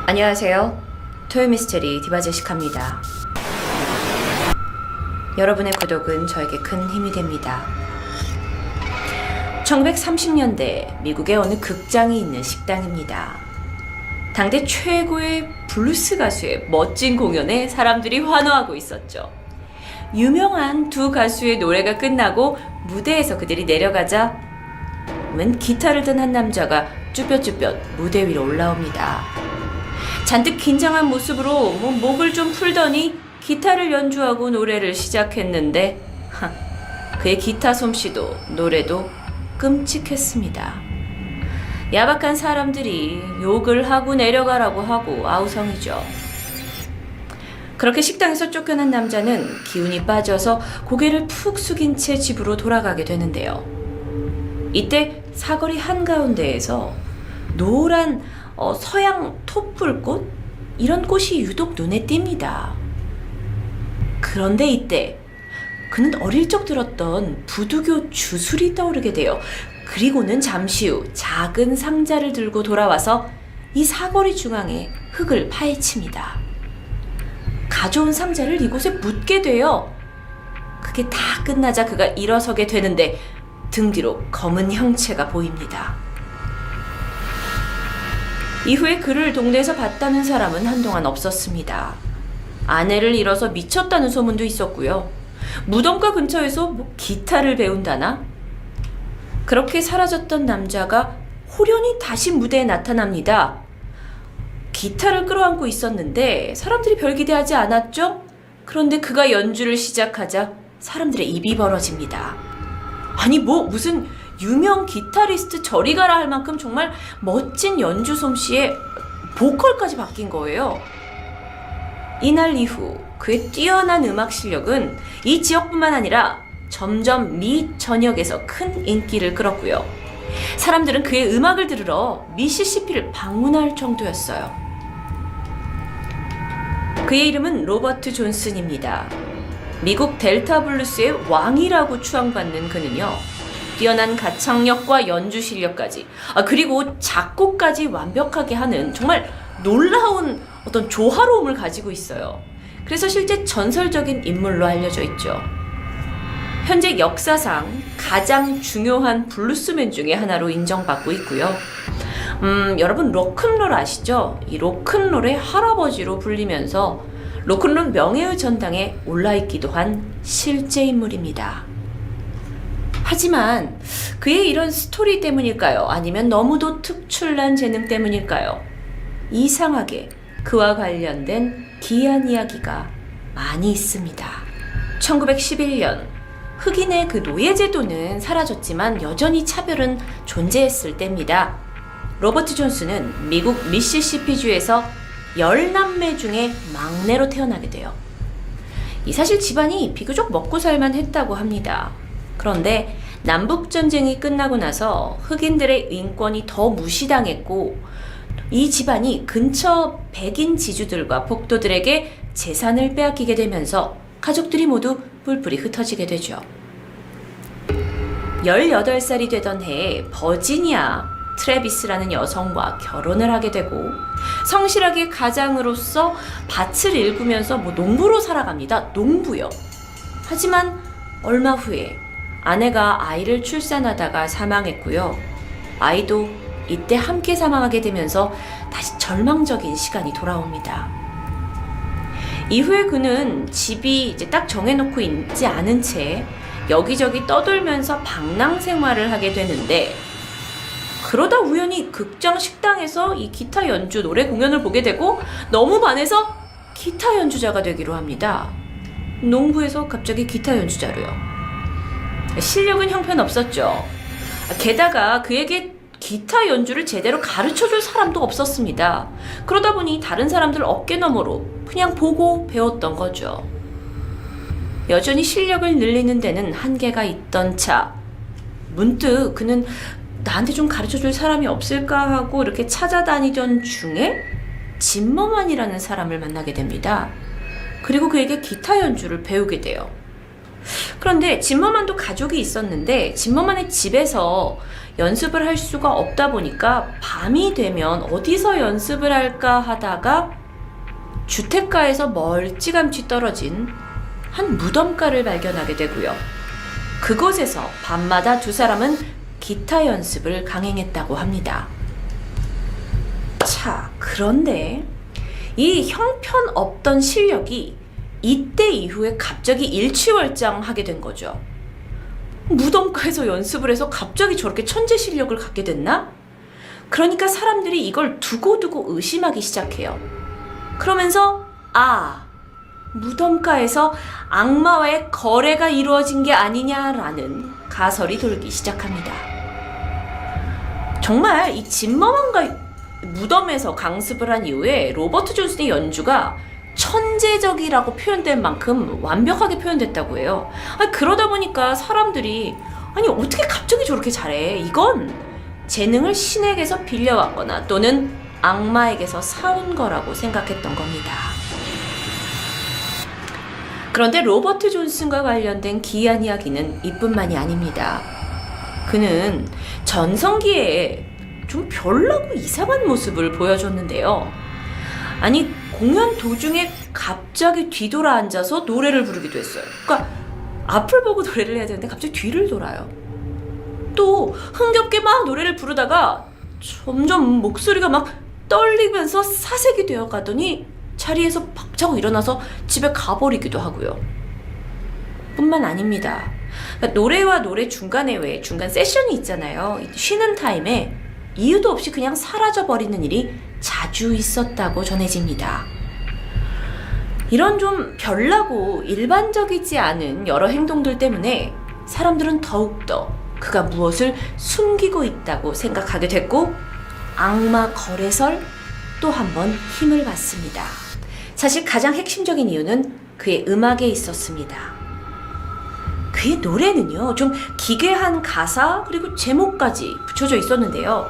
안녕하세요. 토요미스테리 디바제시카입니다. 여러분의 구독은 저에게 큰 힘이 됩니다. 1930년대 미국의 어느 극장이 있는 식당입니다. 당대 최고의 블루스 가수의 멋진 공연에 사람들이 환호하고 있었죠. 유명한 두 가수의 노래가 끝나고 무대에서 그들이 내려가자 웬 기타를 든 한 남자가 쭈뼛쭈뼛 무대 위로 올라옵니다. 잔뜩 긴장한 모습으로 목을 좀 풀더니 기타를 연주하고 노래를 시작했는데 그의 기타 솜씨도 노래도 끔찍했습니다. 야박한 사람들이 욕을 하고 내려가라고 하고 아우성이죠. 그렇게 식당에서 쫓겨난 남자는 기운이 빠져서 고개를 푹 숙인 채 집으로 돌아가게 되는데요. 이때 사거리 한가운데에서 노란 서양 톱불꽃? 이런 꽃이 유독 눈에 띕니다. 그런데 이때 그는 어릴 적 들었던 부두교 주술이 떠오르게 돼요. 그리고는 잠시 후 작은 상자를 들고 돌아와서 이 사거리 중앙에 흙을 파헤칩니다. 가져온 상자를 이곳에 묻게 돼요. 그게 다 끝나자 그가 일어서게 되는데 등 뒤로 검은 형체가 보입니다. 이후에 그를 동네에서 봤다는 사람은 한동안 없었습니다. 아내를 잃어서 미쳤다는 소문도 있었고요. 무덤가 근처에서 기타를 배운다나? 그렇게 사라졌던 남자가 호련히 다시 무대에 나타납니다. 기타를 끌어안고 있었는데 사람들이 별 기대하지 않았죠? 그런데 그가 연주를 시작하자 사람들의 입이 벌어집니다. 아니 무슨 유명 기타리스트 저리 가라 할 만큼 정말 멋진 연주 솜씨에 보컬까지 바뀐 거예요. 이날 이후 그의 뛰어난 음악 실력은 이 지역뿐만 아니라 점점 미 전역에서 큰 인기를 끌었고요. 사람들은 그의 음악을 들으러 미시시피를 방문할 정도였어요. 그의 이름은 로버트 존슨입니다. 미국 델타 블루스의 왕이라고 추앙받는 그는요. 뛰어난 가창력과 연주 실력까지 그리고 작곡까지 완벽하게 하는 정말 놀라운 어떤 조화로움을 가지고 있어요. 그래서 실제 전설적인 인물로 알려져 있죠. 현재 역사상 가장 중요한 블루스맨 중에 하나로 인정받고 있고요. 여러분 로큰롤 아시죠? 이 로큰롤의 할아버지로 불리면서 로큰롤 명예의 전당에 올라있기도 한 실제 인물입니다. 하지만 그의 이런 스토리 때문일까요? 아니면 너무도 특출난 재능 때문일까요? 이상하게 그와 관련된 기이한 이야기가 많이 있습니다. 1911년 흑인의 그 노예제도는 사라졌지만 여전히 차별은 존재했을 때입니다. 로버트 존슨은 미국 미시시피주에서 10남매 중에 막내로 태어나게 돼요. 사실 집안이 비교적 먹고 살만 했다고 합니다. 그런데 남북전쟁이 끝나고 나서 흑인들의 인권이 더 무시당했고 이 집안이 근처 백인 지주들과 복도들에게 재산을 빼앗기게 되면서 가족들이 모두 뿔뿔이 흩어지게 되죠. 18살이 되던 해에 버지니아 트래비스라는 여성과 결혼을 하게 되고 성실하게 가장으로서 밭을 일구면서 농부로 살아갑니다. 농부요. 하지만 얼마 후에 아내가 아이를 출산하다가 사망했고요. 아이도 이때 함께 사망하게 되면서 다시 절망적인 시간이 돌아옵니다. 이후에 그는 집이 이제 딱 정해놓고 있지 않은 채 여기저기 떠돌면서 방랑 생활을 하게 되는데 그러다 우연히 극장 식당에서 이 기타 연주 노래 공연을 보게 되고 너무 반해서 기타 연주자가 되기로 합니다. 농부에서 갑자기 기타 연주자로요. 실력은 형편없었죠. 게다가 그에게 기타 연주를 제대로 가르쳐줄 사람도 없었습니다. 그러다 보니 다른 사람들 어깨너머로 그냥 보고 배웠던 거죠. 여전히 실력을 늘리는 데는 한계가 있던 차 문득 그는 나한테 좀 가르쳐줄 사람이 없을까 하고 이렇게 찾아다니던 중에 짐머만이라는 사람을 만나게 됩니다. 그리고 그에게 기타 연주를 배우게 돼요. 그런데 짐머만도 가족이 있었는데 짐머만의 집에서 연습을 할 수가 없다 보니까 밤이 되면 어디서 연습을 할까 하다가 주택가에서 멀찌감치 떨어진 한 무덤가를 발견하게 되고요. 그곳에서 밤마다 두 사람은 기타 연습을 강행했다고 합니다. 자, 그런데 이 형편없던 실력이 이때 이후에 갑자기 일취월장하게 된 거죠. 무덤가에서 연습을 해서 갑자기 저렇게 천재 실력을 갖게 됐나? 그러니까 사람들이 이걸 두고두고 의심하기 시작해요. 그러면서 무덤가에서 악마와의 거래가 이루어진 게 아니냐라는 가설이 돌기 시작합니다. 정말 이 진머만가 무덤에서 강습을 한 이후에 로버트 존슨의 연주가 천재적이라고 표현된 만큼 완벽하게 표현됐다고 해요. 그러다 보니까 사람들이 어떻게 갑자기 저렇게 잘해? 이건 재능을 신에게서 빌려왔거나 또는 악마에게서 사온 거라고 생각했던 겁니다. 그런데 로버트 존슨과 관련된 기이한 이야기는 이뿐만이 아닙니다. 그는 전성기에 좀 별나고 이상한 모습을 보여줬는데요. 공연 도중에 갑자기 뒤돌아 앉아서 노래를 부르기도 했어요. 그러니까 앞을 보고 노래를 해야 되는데 갑자기 뒤를 돌아요. 또 흥겹게 막 노래를 부르다가 점점 목소리가 막 떨리면서 사색이 되어 가더니 자리에서 박차고 일어나서 집에 가버리기도 하고요. 뿐만 아닙니다. 그러니까 노래와 노래 중간에 왜 중간 세션이 있잖아요. 쉬는 타임에 이유도 없이 그냥 사라져버리는 일이 자주 있었다고 전해집니다. 이런 좀 별나고 일반적이지 않은 여러 행동들 때문에 사람들은 더욱더 그가 무엇을 숨기고 있다고 생각하게 됐고 악마 거래설 또 한 번 힘을 받습니다. 사실 가장 핵심적인 이유는 그의 음악에 있었습니다. 그의 노래는요, 좀 기괴한 가사 그리고 제목까지 붙여져 있었는데요.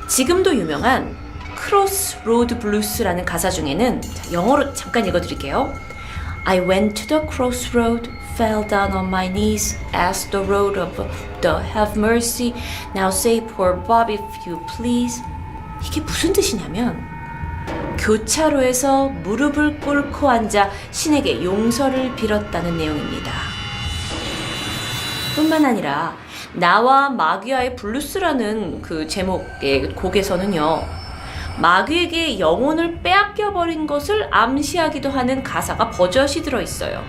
지금도 유명한 크로스로드 블루스라는 가사 중에는 영어로 잠깐 읽어드릴게요. I went to the crossroad, fell down on my knees, asked the road of the have mercy, now say poor Bob if you please. 이게 무슨 뜻이냐면 교차로에서 무릎을 꿇고 앉아 신에게 용서를 빌었다는 내용입니다. 뿐만 아니라 나와 마귀와의 블루스라는 그 제목의 곡에서는요, 마귀에게 영혼을 빼앗겨버린 것을 암시하기도 하는 가사가 버젓이 들어있어요.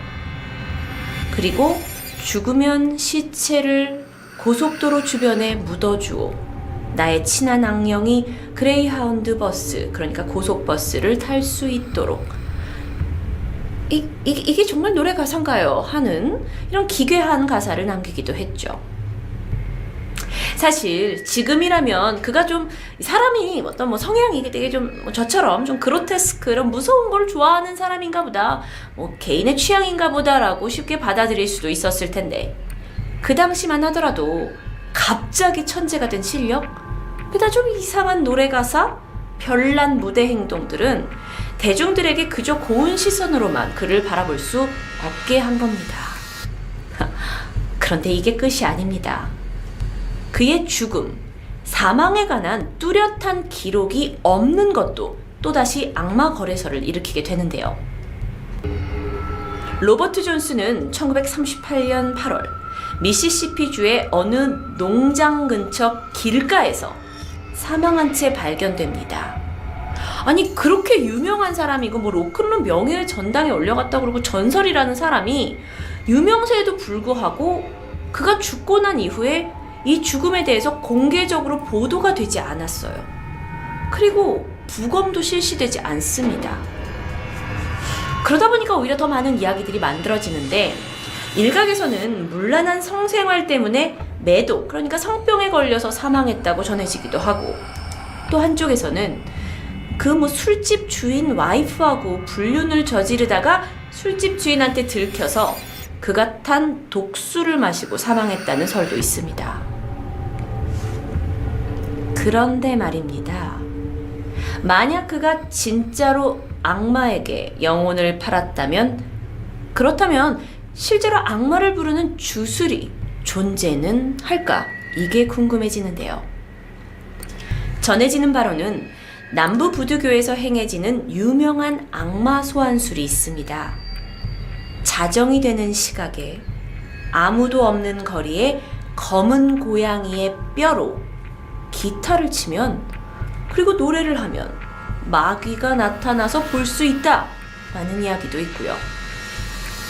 그리고 죽으면 시체를 고속도로 주변에 묻어주오. 나의 친한 악령이 그레이하운드 버스, 그러니까 고속버스를 탈 수 있도록. 이게 정말 노래 가사인가요? 하는 이런 기괴한 가사를 남기기도 했죠. 사실 지금이라면 그가 좀 사람이 어떤 성향이 되게 좀 저처럼 좀 그로테스크 이런 무서운 걸 좋아하는 사람인가 보다, 개인의 취향인가 보다라고 쉽게 받아들일 수도 있었을 텐데, 그 당시만 하더라도 갑자기 천재가 된 실력, 그다 좀 이상한 노래 가사, 별난 무대 행동들은 대중들에게 그저 고운 시선으로만 그를 바라볼 수 없게 한 겁니다. 그런데 이게 끝이 아닙니다. 그의 죽음, 사망에 관한 뚜렷한 기록이 없는 것도 또다시 악마 거래설을 일으키게 되는데요. 로버트 존슨은 1938년 8월 미시시피주의 어느 농장 근처 길가에서 사망한 채 발견됩니다. 그렇게 유명한 사람이고 로큰롤 명예의 전당에 올려갔다고 그러고 전설이라는 사람이 유명세에도 불구하고 그가 죽고 난 이후에 이 죽음에 대해서 공개적으로 보도가 되지 않았어요. 그리고 부검도 실시되지 않습니다. 그러다 보니까 오히려 더 많은 이야기들이 만들어지는데, 일각에서는 문란한 성생활 때문에 매독, 그러니까 성병에 걸려서 사망했다고 전해지기도 하고, 또 한쪽에서는 그 술집 주인 와이프하고 불륜을 저지르다가 술집 주인한테 들켜서 그가 탄 독수를 마시고 사망했다는 설도 있습니다. 그런데 말입니다. 만약 그가 진짜로 악마에게 영혼을 팔았다면, 그렇다면 실제로 악마를 부르는 주술이 존재는 할까? 이게 궁금해지는데요. 전해지는 바로는 남부 부두교에서 행해지는 유명한 악마 소환술이 있습니다. 자정이 되는 시각에 아무도 없는 거리에 검은 고양이의 뼈로 기타를 치면, 그리고 노래를 하면 마귀가 나타나서 볼 수 있다 라는 이야기도 있고요.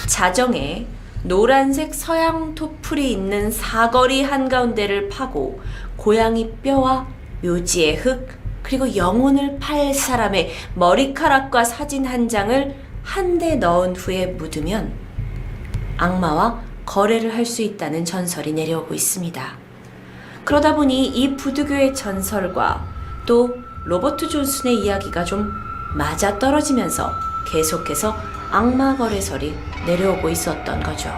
자정에 노란색 서양 토플이 있는 사거리 한가운데를 파고 고양이 뼈와 묘지의 흙, 그리고 영혼을 팔 사람의 머리카락과 사진 한 장을 한데 넣은 후에 묻으면 악마와 거래를 할 수 있다는 전설이 내려오고 있습니다. 그러다 보니 이 부두교의 전설과 또 로버트 존슨의 이야기가 좀 맞아떨어지면서 계속해서 악마 거래설이 내려오고 있었던 거죠.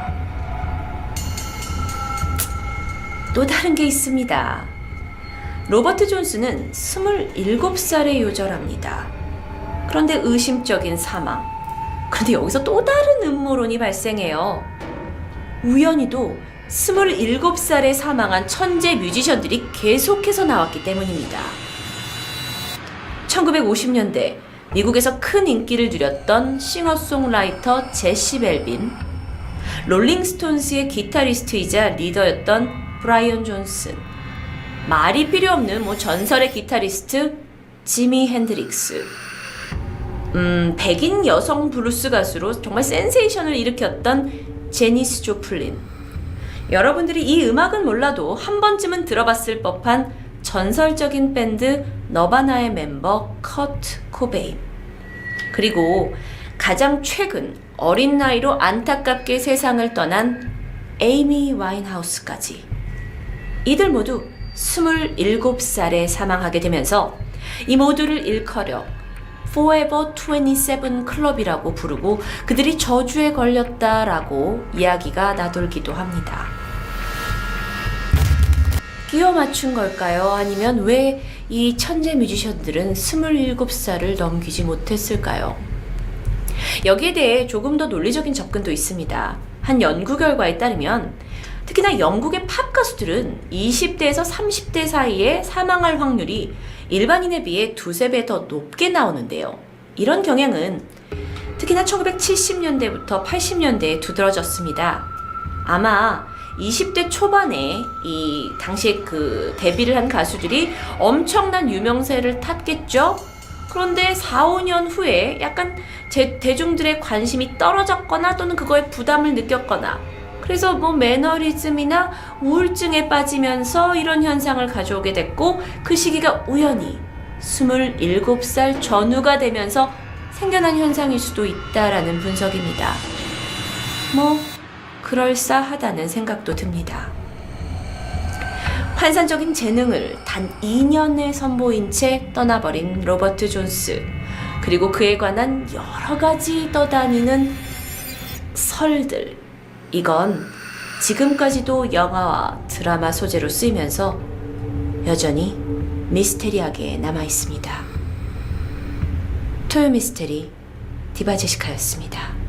또 다른 게 있습니다. 로버트 존슨은 27살에 요절합니다. 그런데 의심적인 사망. 그런데 여기서 또 다른 음모론이 발생해요. 우연히도 27살에 사망한 천재 뮤지션들이 계속해서 나왔기 때문입니다. 1950년대 미국에서 큰 인기를 누렸던 싱어송라이터 제시 벨빈, 롤링스톤스의 기타리스트이자 리더였던 브라이언 존슨, 말이 필요 없는 전설의 기타리스트 지미 핸드릭스, 백인 여성 블루스 가수로 정말 센세이션을 일으켰던 제니스 조플린. 여러분들이 이 음악은 몰라도 한 번쯤은 들어봤을 법한 전설적인 밴드 너바나의 멤버 커트 코베인. 그리고 가장 최근 어린 나이로 안타깝게 세상을 떠난 에이미 와인하우스까지. 이들 모두 27살에 사망하게 되면서 이 모두를 일컬어 Forever 27 클럽이라고 부르고 그들이 저주에 걸렸다라고 이야기가 나돌기도 합니다. 끼워 맞춘 걸까요? 아니면 왜 이 천재 뮤지션들은 27살을 넘기지 못했을까요? 여기에 대해 조금 더 논리적인 접근도 있습니다. 한 연구 결과에 따르면 특히나 영국의 팝 가수들은 20대에서 30대 사이에 사망할 확률이 일반인에 비해 두세 배 더 높게 나오는데요. 이런 경향은 특히나 1970년대부터 80년대에 두드러졌습니다. 아마 20대 초반에 이 당시에 데뷔를 한 가수들이 엄청난 유명세를 탔겠죠? 그런데 4, 5년 후에 약간 대중들의 관심이 떨어졌거나 또는 그거에 부담을 느꼈거나, 그래서 매너리즘이나 우울증에 빠지면서 이런 현상을 가져오게 됐고, 그 시기가 우연히 27살 전후가 되면서 생겨난 현상일 수도 있다라는 분석입니다. 그럴싸하다는 생각도 듭니다. 환상적인 재능을 단 2년에 선보인 채 떠나버린 로버트 존스, 그리고 그에 관한 여러 가지 떠다니는 설들, 이건 지금까지도 영화와 드라마 소재로 쓰이면서 여전히 미스테리하게 남아있습니다. 토요 미스테리 디바 제시카였습니다.